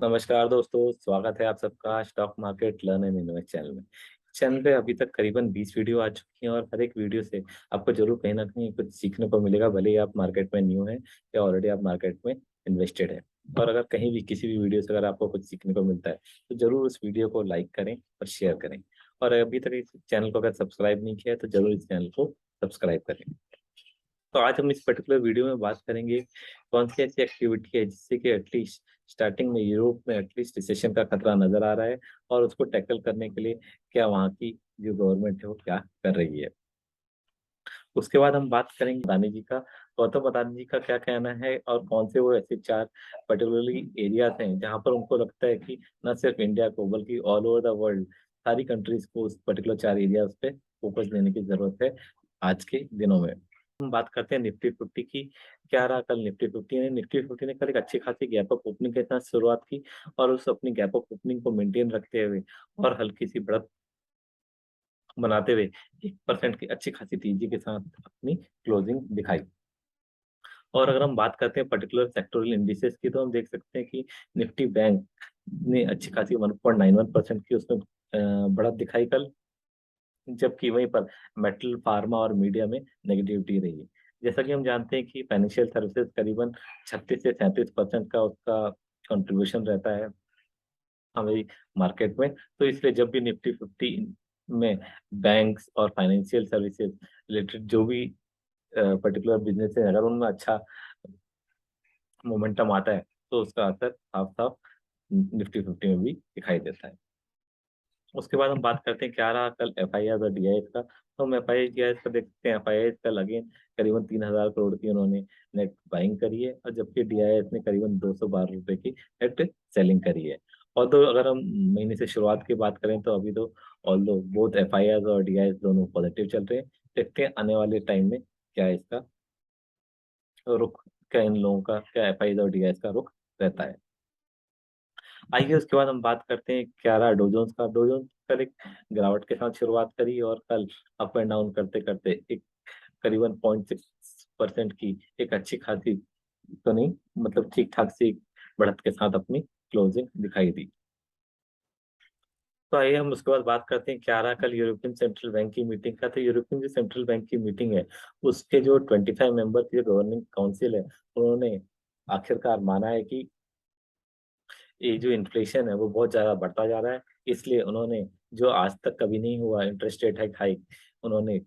नमस्कार दोस्तों, स्वागत है आप सबका stock market learn and invest channel में। चैनल पे अभी तक करीबन 20 वीडियो आ चुकी हैं और हर एक वीडियो से आपको जरूर कहीं ना कहीं कुछ सीखने को मिलेगा, भले ही आप मार्केट में न्यू हैं या ऑलरेडी आप मार्केट में इन्वेस्टेड है। और अगर कहीं भी किसी भी वीडियो से अगर आपको कुछ सीखने को मिलता है तो जरूर उस वीडियो को लाइक करें और शेयर करें। और अभी तक इस चैनल को अगर सब्सक्राइब नहीं किया है तो जरूर इस चैनल को सब्सक्राइब करें। तो आज हम इस पर्टिकुलर वीडियो में बात करेंगे कौन सी ऐसी एक्टिविटी है जिससे कि एटलीस्ट स्टार्टिंग में यूरोप में एटलीस्ट रिसेशन का खतरा नजर आ रहा है और उसको टैकल करने के लिए क्या वहाँ की जो गवर्नमेंट है वो क्या कर रही है। उसके बाद हम बात करेंगे अदानी जी का। गौतम अदानी जी का क्या कहना है और कौन से वो ऐसे चार पर्टिकुलरली एरियाज हैं जहाँ पर उनको लगता है कि न सिर्फ इंडिया को बल्कि ऑल ओवर द वर्ल्ड सारी कंट्रीज को उस पर्टिकुलर चार एरियाज पे फोकस देने की जरूरत है आज के दिनों में। हम बात करते हैं निफ्टी फिफ्टी की। क्या रहा कल निफ्टी फिफ्टी ने कल एक अच्छी खासी गैप अप ओपनिंग के साथ शुरुआत की और उस अपनी गैप अप ओपनिंग को मेंटेन रखते हुए और हल्की सी बढ़त बनाते हुए 1% की अच्छी खासी तेजी के साथ अपनी क्लोजिंग दिखाई। और अगर हम बात करते हैं पर्टिकुलर सेक्टोरल इंडिसेस की तो हम देख सकते हैं कि निफ्टी बैंक ने अच्छी खासी 1.91% की उसमें बढ़त दिखाई कल, जबकि वहीं पर मेटल फार्मा और मीडिया में नेगेटिविटी रही है। जैसा कि हम जानते हैं कि फाइनेंशियल सर्विसेज करीबन 36 से 37% का उसका कंट्रीब्यूशन रहता है हमारी मार्केट में। तो इसलिए जब भी निफ्टी फिफ्टी में बैंक्स और फाइनेंशियल सर्विसेज रिलेटेड जो भी पर्टिकुलर बिजनेस है अगर उनमें अच्छा मोमेंटम आता है तो उसका असर साफ साफ निफ्टी फिफ्टी में भी दिखाई देता है। उसके बाद हम बात करते हैं क्या रहा कल एफ आई और डी आई एस का। तो हम एफ आई डी का देखते हैं। एफ आई कल अगेन करीबन 3,000 करोड़ की उन्होंने नेट बाइंग करी है और जबकि डी आई एस ने करीबन 212 रुपए की नेट सेलिंग करी है। और तो अगर हम महीने से शुरुआत की बात करें तो अभी तो ऑल दो बोथ एफ आई और डी आई एस दोनों पॉजिटिव चल रहे हैं। देखते हैं आने वाले टाइम में क्या इसका रुख, क्या इन लोगों का क्या एफ आई और डी आई एस का रुख रहता है। आइए उसके बाद हम बात करते हैं क्या रहा डोजोन्स का। डोजोन्स कल एक गिरावट के साथ शुरुआत करी और कल अप एंड डाउन करते करते एक करीबन 0.6% की एक अच्छी खासी तो नहीं मतलब ठीक ठाक सी बढ़त के साथ अपनी क्लोजिंग दिखाई दी। तो आइए हम उसके बाद बात करते हैं क्या रहा कल यूरोपियन सेंट्रल बैंक की मीटिंग का। तो यूरोपियन जो सेंट्रल बैंक की मीटिंग है उसके जो 25 मेंबर की जो गवर्निंग काउंसिल है उन्होंने आखिरकार माना है कि ये जो इन्फ्लेशन है वो बहुत ज्यादा बढ़ता जा रहा है। इसलिए उन्होंने जो आज तक कभी नहीं हुआ इंटरेस्ट रेट हाइक उन्होंने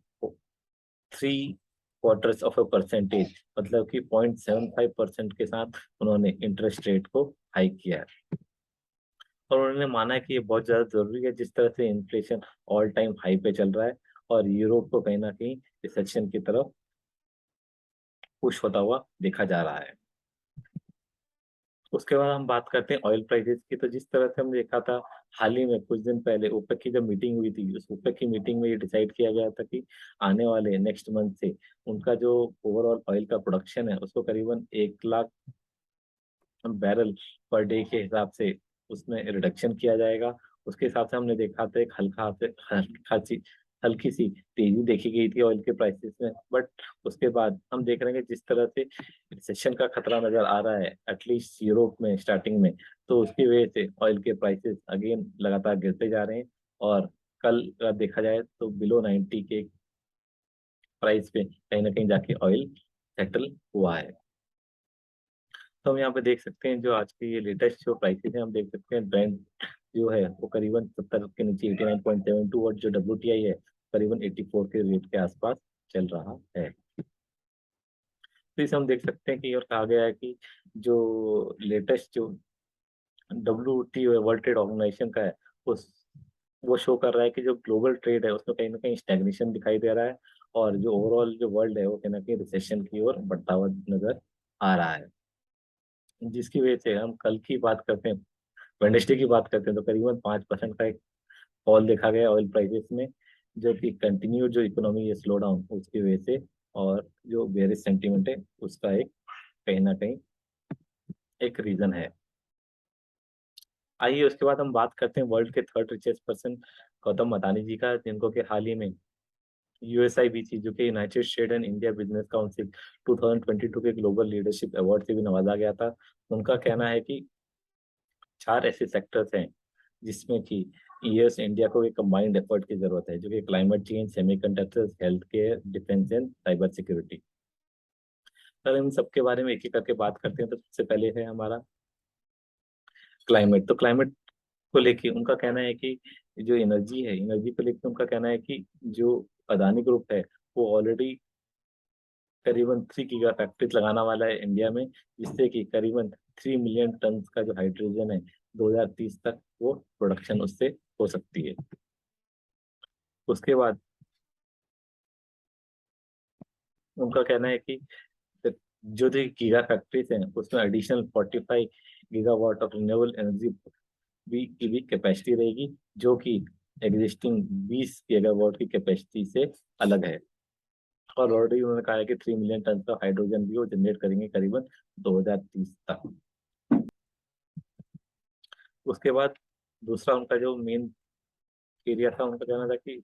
0.75% मतलब कि 0.75% के साथ उन्होंने इंटरेस्ट रेट को हाइक किया है। और उन्होंने माना है कि ये बहुत ज्यादा जरूरी है जिस तरह से इन्फ्लेशन ऑल टाइम हाई पे चल रहा है और यूरोप को कहीं ना कहीं रिसेशन की तरफ पुश होता हुआ देखा जा रहा है। उसके बाद हम बात करते हैं ऑयल प्राइसेस की। तो जिस तरह से हमने देखा था हाल ही में कुछ दिन पहले ओपेक की जब मीटिंग हुई थी उस ओपेक की मीटिंग में ये डिसाइड किया गया था कि आने वाले नेक्स्ट मंथ से उनका जो ओवरऑल ऑयल का प्रोडक्शन है उसको करीबन 1 लाख बैरल पर डे के हिसाब से उसमें रिडक्शन किया जाएगा। उसके हिसाब से हमने देखा था एक हल्की सी तेजी देखी गई थी ऑयल के प्राइसेस में। बट उसके बाद हम देख रहे हैं कि जिस तरह से रिसेशन का खतरा नजर आ रहा है एटलीस्ट यूरोप में स्टार्टिंग में, तो उसकी वजह से ऑयल के प्राइसेस अगेन लगातार गिरते जा रहे हैं। और कल अगर देखा जाए तो बिलो 90 के प्राइस पे कहीं ना कहीं जाके ऑयल सेटल हुआ है। तो हम यहाँ पे देख सकते हैं जो आज की ये लेटेस्ट जो प्राइसेस है हम देख सकते हैं ब्रेंट जो है वो करीबन 70 के नीचे 89.72 और जो WTI है करीबन 84 के रेट के आसपास चल रहा है। तो इसे हम देख सकते हैं कि और कहा गया है कि जो लेटेस्ट जो WTO है वर्ल्ड ट्रेड ऑर्गेनाइजेशन का है उस वो शो कर रहा है कि जो ग्लोबल ट्रेड है उसमें कहीं ना कहीं स्टैग्नेशन दिखाई दे रहा है और जो ओवरऑल जो वर्ल्ड है वो कहीं ना कहीं रिसेशन की ओर बढ़ता हुआ नजर आ रहा है। जिसकी वजह से हम कल की बात करते हैं वेडनेसडे की बात करते हैं तो करीबन 5% का एक फॉल देखा गया ऑयल प्राइसेस में, जो कि कंटिन्यू जो इकोनॉमी है स्लो डाउन उसकी वजह से और जो बेयरिश सेंटीमेंट है उसका एक कहीं ना कहीं एक रीजन है। आइए उसके बाद हम बात करते हैं वर्ल्ड के third richest person Gautam Adani ji का, जिनको कि हाल ही में यूएसआईबीसी जो कि United State and India business council 2022 के ग्लोबल लीडरशिप अवार्ड से भी नवाजा गया था। उनका कहना है कि 4 ऐसे सेक्टर्स हैं जिसमें कि यूएस इंडिया को एक कंबाइंड एफर्ट की जरूरत है, जो कि climate change, semiconductors, health care, defence and cyber security. अगर इन सबके बारे में एक एक करके बात करते हैं तो सबसे पहले है हमारा क्लाइमेट। तो क्लाइमेट को लेके उनका कहना है कि जो एनर्जी है, एनर्जी को लेके उनका कहना है कि जो अदानी ग्रुप है वो ऑलरेडी करीबन 3 गीगा फैक्ट्रीज लगाना वाला है इंडिया में, जिससे कि करीबन 3 मिलियन टन का जो हाइड्रोजन है 2030 तक वो प्रोडक्शन उससे हो सकती है। उसके बाद उनका कहना है कि जो जो गीगा फैक्ट्रीज हैं उसमें additional 45 gigawatt of renewable energy भी की भी कैपेसिटी रहेगी, जो कि एग्जिस्टिंग 20 गीगावाट की कैपेसिटी से अलग है। और ऑलरेडी उन्होंने कहा है कि 3 मिलियन टन का हाइड्रोजन भी वो जनरेट करेंगे करीबन 2030 तक। उसके बाद दूसरा उनका जो मेन एरिया था, उनका कहना था कि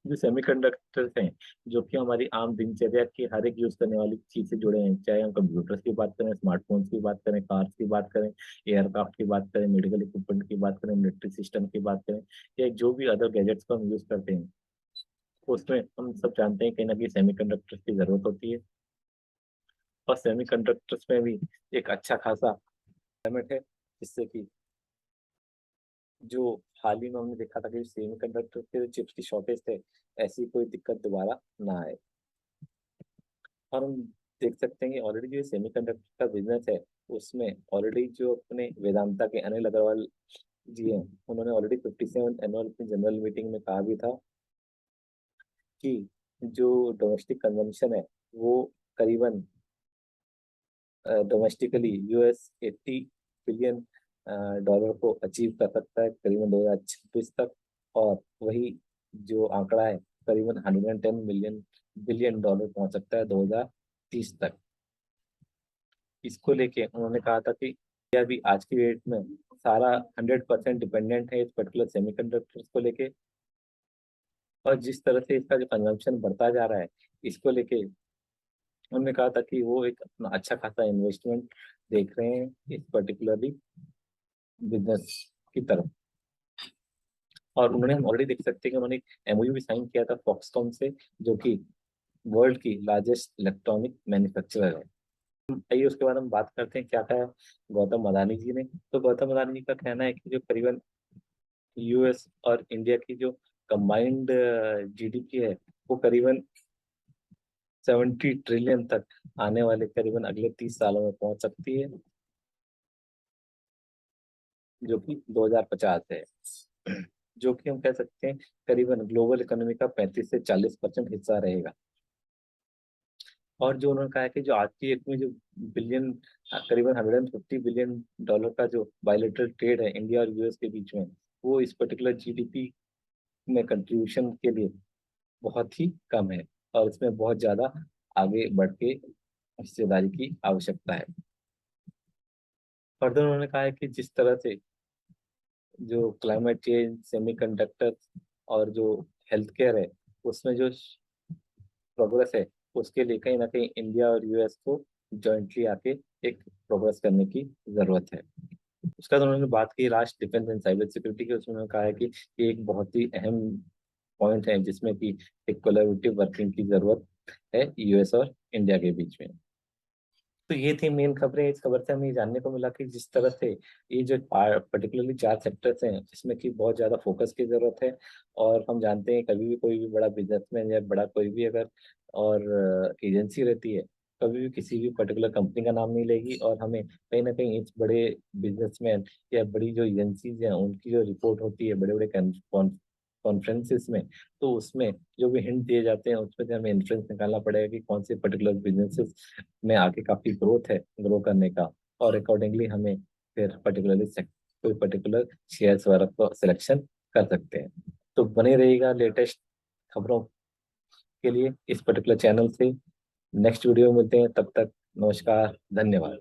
जो सेमीकंडक्टर्स हैं, जो कि हमारी आम दिनचर्या की हर एक यूज करने वाली चीज से जुड़े हैं, चाहे हम कंप्यूटर्स की बात करें, स्मार्टफोन्स की बात करें, कार्स की बात करें, एयरक्राफ्ट की बात करें, मेडिकल इक्विपमेंट की बात करें, मिलिट्री सिस्टम की बात करें, या जो भी अदर गैजेट्स को हम यूज करते हैं, उसमें हम सब जानते हैं कहीं ना कहीं सेमीकंडक्टर्स की जरूरत होती है। और सेमीकंडक्टर्स में भी एक अच्छा खासा लिमिट है, जिससे कि जो हाल ही में हमने देखा था कि सेमीकंडक्टर के चिप्स की शॉर्टेज थे, ऐसी कोई दिक्कत दोबारा ना आए। और हम देख सकते हैं कि ऑलरेडी जो सेमीकंडक्टर का बिजनेस है, उसमें ऑलरेडी जो अपने वेदांता के अनिल अग्रवाल जी हैं, उन्होंने ऑलरेडी 57 एनुअल जनरल मीटिंग में कहा भी था कि जो डोमेस्टिक कंजम्पशन है वो करीबन डोमेस्टिकली यूएस 80 बिलियन डॉलर को अचीव कर सकता है करीबन 2026 तक। और वही जो आंकड़ा है करीबन 110 मिलियन बिलियन डॉलर पहुंच सकता है 2030 तक। इसको लेके उन्होंने कहा था कि इंडिया भी आज की डेट में सारा 100% डिपेंडेंट है इस पर्टिकुलर सेमीकंडक्टर्स को लेके। और जिस तरह से इसका जो कंजम्पशन बढ़ता जा रहा है, इसको लेके उन्होंने कहा था कि वो एक अपना अच्छा खासा इन्वेस्टमेंट देख रहे हैं इस पर्टिकुलरली बिजनेस की तरफ। और उन्होंने, हम ऑलरेडी देख सकते हैं कि उन्होंने एमओयू भी साइन किया था फॉक्सकॉन से, जो कि वर्ल्ड की लार्जेस्ट इलेक्ट्रॉनिक मैन्युफैक्चरर है। आइए उसके बाद हम बात करते हैं क्या कहा गौतम अदानी जी ने। तो गौतम अदानी जी का कहना है कि जो करीबन यूएस और इंडिया की जो कंबाइंड जीडीपी है वो करीबन 70 ट्रिलियन तक आने वाले करीबन अगले 30 सालों में पहुंच सकती है, जो कि 2050 है। जो कि हम कह सकते हैं करीबन ग्लोबल इकोनॉमी का 35 से 40% हिस्सा रहेगा। और जो उन्होंने कहा है कि जो आज की डेट में जो बिलियन करीबन 150 बिलियन डॉलर का जो बायलैटरल ट्रेड है इंडिया और यूएस के बीच में, वो इस पर्टिकुलर जीडीपी में कंट्रीब्यूशन के लिए बहुत ही कम है, और इसमें बहुत ज्यादा आगे बढ़ के हिस्सेदारी की आवश्यकता है। फर्दर उन्होंने कहा है कि जिस तरह से जो क्लाइमेट चेंज, सेमीकंडक्टर और जो हेल्थ केयर है, उसमें जो प्रोग्रेस है, उसके लिए कहीं ना कहीं इंडिया और यूएस को जॉइंटली आके एक प्रोग्रेस करने की जरूरत है। उसके बाद उन्होंने बात की राष्ट्र डिफेंस एंड साइबर सिक्योरिटी की। उसमें उन्होंने कहा है कि ये एक बहुत ही अहम पॉइंट है, जिसमें कि एक कोलैबोरेटिव वर्किंग की जरूरत है यूएस और इंडिया के बीच में। तो ये थी मेन खबरें। इस खबर से हमें ये जानने को मिला कि जिस तरह से ये जो पर्टिकुलरली 4 सेक्टर्स हैं, जिसमें कि बहुत ज़्यादा फोकस की ज़रूरत है। और हम जानते हैं कभी भी कोई भी बड़ा बिजनेसमैन या बड़ा कोई भी अगर और एजेंसी रहती है, कभी भी किसी भी पर्टिकुलर कंपनी का नाम नहीं लेगी, और हमें कहीं ना कहीं इस बड़े बिजनेसमैन या बड़ी जो एजेंसीज हैं उनकी जो रिपोर्ट होती है बड़े बड़े कॉन्फ्रेंसिस में, तो उसमें जो भी हिंट दिए जाते हैं उसमें से हमें इन्फ्लुएंस निकालना पड़ेगा कि कौन से पर्टिकुलर बिजनेसेस में आगे काफी ग्रोथ है ग्रो करने का। और अकॉर्डिंगली हमें फिर पर्टिकुलरली कोई पर्टिकुलर शेयर्स वगैरह को सिलेक्शन कर सकते हैं। तो बने रहिएगा लेटेस्ट खबरों के लिए इस पर्टिकुलर चैनल से। नेक्स्ट वीडियो में मिलते हैं, तब तक नमस्कार, धन्यवाद।